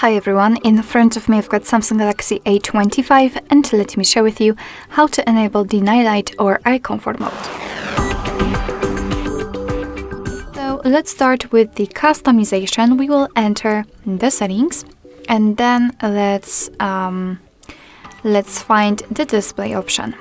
Hi everyone, in front of me I've got Samsung Galaxy A25 and let me share with you how to enable the night light or eye comfort mode. So let's start with the customization. We will enter the settings and then let's find the display option.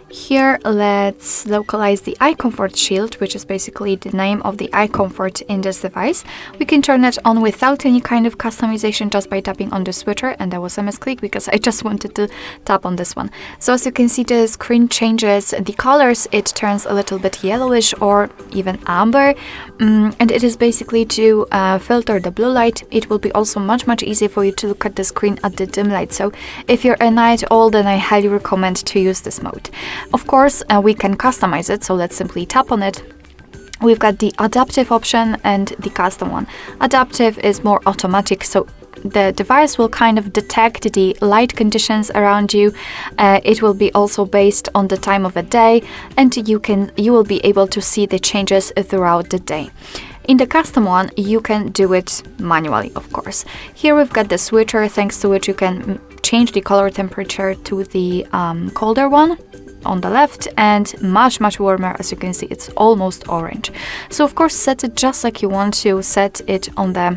Here, let's localize the eye comfort shield, which is basically the name of the eye comfort in this device. We can turn it on without any kind of customization just by tapping on the switcher, and that was a misclick because I just wanted to tap on this one. So as you can see, the screen changes the colors. It turns a little bit yellowish or even amber, and it is basically to filter the blue light. It will be also much easier for you to look at the screen at the dim light. So if you're a night owl, then I highly recommend to use this mode. Of course, we can customize it, so let's simply tap on it. We've got the adaptive option and the custom one. Adaptive is more automatic, so the device will kind of detect the light conditions around you. It will be also based on the time of the day, and you will be able to see the changes throughout the day. In the custom one, you can do it manually, of course. Here we've got the switcher, thanks to which you can change the color temperature to the colder one on the left and much warmer. As you can see, it's almost orange. So of course, set it just like you want to set it on the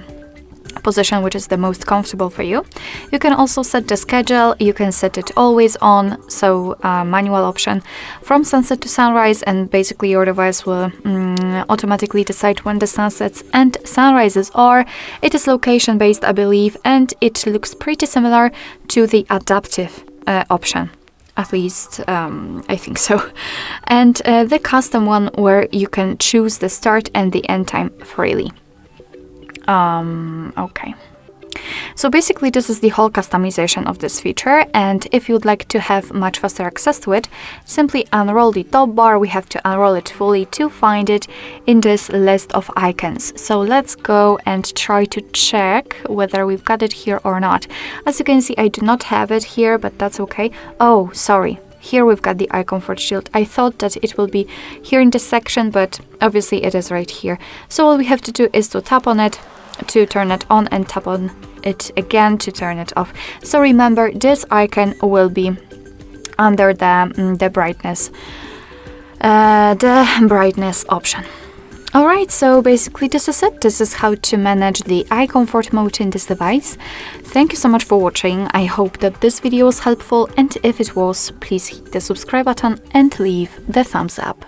position which is the most comfortable for you. You can also set the schedule. You can set it always on, so manual option from sunset to sunrise, and basically your device will automatically decide when the sunsets and sunrises are. It is location based, I believe, and it looks pretty similar to the adaptive option. At least, I think so. And the custom one, where you can choose the start and the end time freely. Okay. So basically, this is the whole customization of this feature, and if you'd like to have much faster access to it, simply unroll the top bar. We have to unroll it fully to find it in this list of icons. So let's go and try to check whether we've got it here or not. As you can see, I do not have it here, but that's okay. Oh, sorry. Here we've got the eye comfort shield. I thought that it will be here in this section, but obviously it is right here. So all we have to do is to tap on it to turn it on and tap on it again to turn it off. So remember, this icon will be under the brightness option. Alright, so basically this is it. This is how to manage the eye comfort mode in this device. Thank you so much for watching. I hope that this video was helpful, and if it was, please hit the subscribe button and leave the thumbs up.